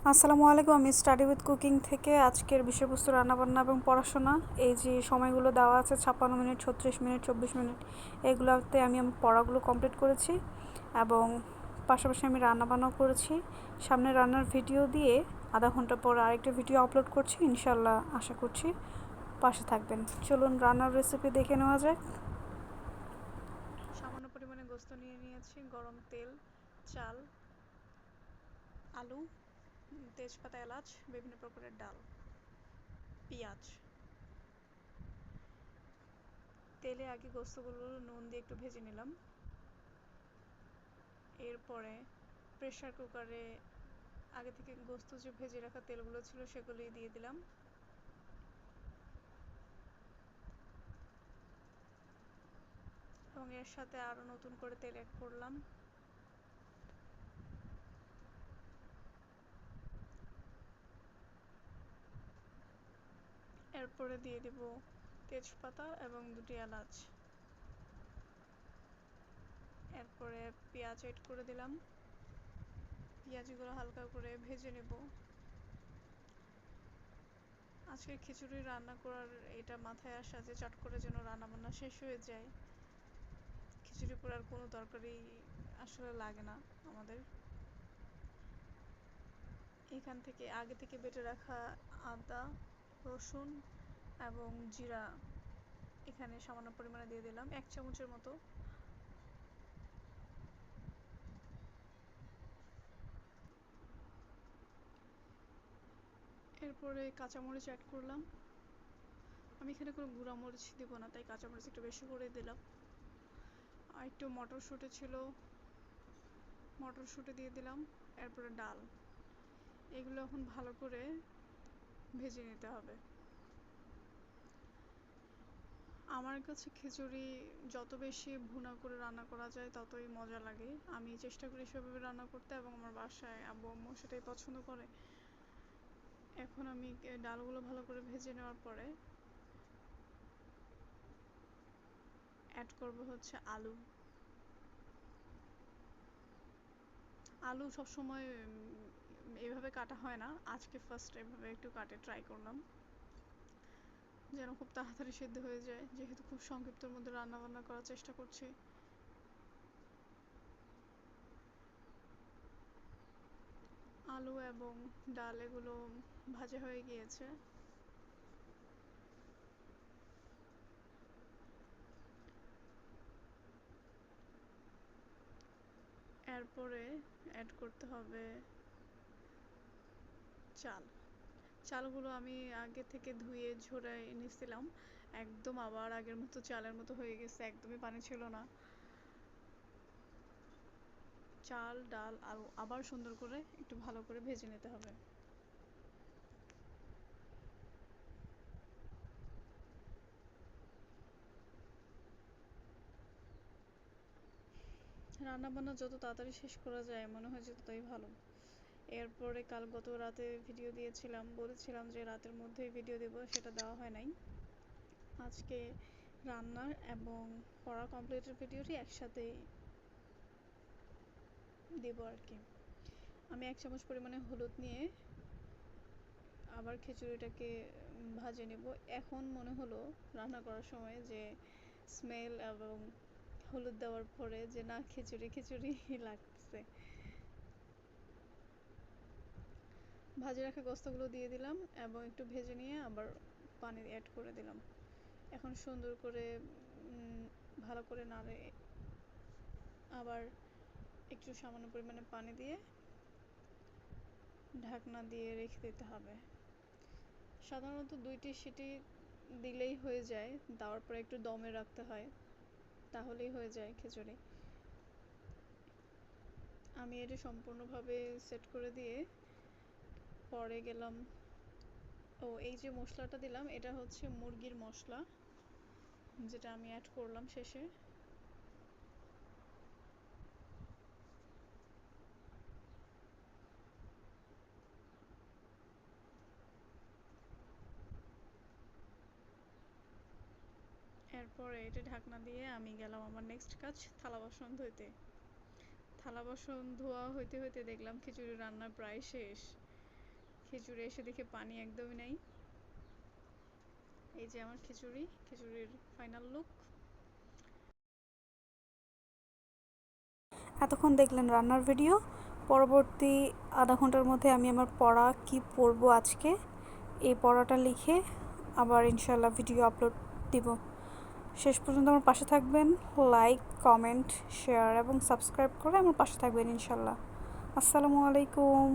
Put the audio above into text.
আসসালামু আলাইকুম। আমি স্টাডি উইথ কুকিং থেকে আজকের বিষয়বস্তু রান্নাবান্না এবং পড়াশোনা। এই যে সময়গুলো দেওয়া আছে 56 মিনিট, 36 মিনিট, 24 মিনিট, এগুলোতে আমি আমার পড়াগুলো কমপ্লিট করেছি এবং পাশাপাশি আমি রান্নাবান্নাও করেছি। সামনে রান্নার ভিডিও দিয়ে আধা ঘন্টা পর আরেকটা ভিডিও আপলোড করছি, ইনশাল্লাহ। আশা করছি পাশে থাকবেন। চলুন রান্নার রেসিপি দেখে নেওয়া যাক। সামান্য পরিমাণে গোস্ত নিয়ে নিয়েছি, গরম তেল, চাল, আলু, তেজপাতা, এলাচ, বিভিন্ন প্রকারের ডাল, পেঁয়াজ। তেলে আগে গোস্তগুলো নুন দিয়ে একটু ভেজে নিলাম। এরপরে প্রেসার কুকারে আগে থেকে গোস্ত যে ভেজে রাখা তেলগুলো ছিল সেগুলোই দিয়ে দিলাম। এবং এর সাথে আরও নতুন করে তেল অ্যাড করলাম। এরপরে দিয়ে দেব তেজপাতা এবং 2টি এলাচ। এরপরে পেঁয়াজ অ্যাড করে দিলাম। পেঁয়াজগুলো হালকা করে ভেজে নেব। আজকে খিচুড়ি রান্না করার এটা মাথায় আসা যে চট করে যেন রান্নাবান্না শেষ হয়ে যায়। খিচুড়ি পোড়ার কোনো তরকারি আসলে লাগে না আমাদের। এখান থেকে আগে থেকে বেটে রাখা আদা, রসুন এবং জিরা এখানে সামান্য পরিমাণে দিয়ে দিলাম, 1 চামচের মতো। এরপরে কাঁচামরিচ অ্যাড করলাম। আমি এখানে কোনো গুঁড়া মরিচ দেবো না, তাই কাঁচামরিচ একটু বেশি করে দিলাম। আর একটু মটরশুঁটি ছিল, মটরশুঁটি দিয়ে দিলাম। এরপরে ডাল, এগুলো এখন ভালো করে ভেজে নিতে হবে। আমার কাছে খিচুড়ি যত বেশি ভুনা করে রান্না করা যায় ততই মজা লাগে। আমি চেষ্টা করি সেভাবে রান্না করতে এবং আমার বাসায় আব্বু আম্মু সেটাই পছন্দ করে। এখন আমি ডালগুলো ভালো করে ভেজে নেওয়ার পরে অ্যাড করব হচ্ছে আলু। আলু সবসময় এভাবে কাটা হয় না, আজকে ফার্স্ট এভাবে একটু কাটে ট্রাই করলাম, যেন খুব তাড়াতাড়ি সিদ্ধ হয়ে যায়, যেহেতু খুব সংক্ষিপ্তের মধ্যে রান্না বান্না করার চেষ্টা করছি। আলু এবং ডাল এগুলো ভাজা হয়ে গিয়েছে। এরপরে অ্যাড করতে হবে চাল। চালগুলো আমি আগে থেকে ধুয়ে ঝরাই নিয়েছিলাম, একদম আবার আগের মতো চালের মতো হয়ে গেছে, একদমই পানি ছিল না। চাল, ডাল, আলু আবার সুন্দর করে একটু ভালো করে ভেজে নিতে হবে। রান্নাবান্না যত তাড়াতাড়ি শেষ করা যায় মনে হয় যে ততই ভালো। এরপরে গত রাতে ভিডিও দিয়েছিলাম, বলেছিলাম যে রাতের মধ্যেই ভিডিও দেব, সেটা দেওয়া হয় নাই। আজকে রান্নার এবং পড়া কমপ্লিটের ভিডিওটি একসাথে দেব আর কি। আমি 1 চামচ পরিমাণে হলুদ নিয়ে আবার খিচুড়িটাকে ভাজে নেব। এখন মনে হলো রান্না করার সময় যে স্মেল এবং হলুদ দেওয়ার পরে যে না, খিচুড়ি খিচুড়ি লাগছে। ভাজে রাখা গোস্তগুলো দিয়ে দিলাম এবং একটু ভেজে নিয়ে আবার পানি অ্যাড করে দিলাম। এখন সুন্দর করে ভালো করে নাড়ে আবার একটু সামান্য পরিমাণে পানি দিয়ে ঢাকনা দিয়ে রেখে দিতে হবে। সাধারণত 2টি সিটি দিলেই হয়ে যায়, দেওয়ার পরে একটু দমে রাখতে হয়, তাহলেই হয়ে যায় খিচুড়ি। আমি এটা সম্পূর্ণভাবে সেট করে দিয়ে পরে গেলাম। এই যে মশলাটা দিলাম এটা হচ্ছে মুরগির মশলা, যেটা আমি অ্যাড করলাম শেষে। এরপরে এটা ঢাকনা দিয়ে আমি গেলাম আমার নেক্সট কাজ, থালা বাসন ধুইতে। থালা বাসন ধোয়া হইতে হইতে দেখলাম খিচুড়ি রান্না প্রায় শেষ। খিচুড়ি এসে দেখে পানি একদমই নাই। এই যে আমার খিচুড়ির ফাইনাল লুক। এতক্ষণ দেখলেন রান্নার ভিডিও। পরবর্তী আধা ঘন্টার মধ্যে আমি আমার পড়া কি পড়বো আজকে এই পড়াটা লিখে আবার ইনশাল্লাহ ভিডিও আপলোড দিব। শেষ পর্যন্ত আমার পাশে থাকবেন, লাইক, কমেন্ট, শেয়ার এবং সাবস্ক্রাইব করে আমার পাশে থাকবেন ইনশাল্লাহ। আসসালামু আলাইকুম।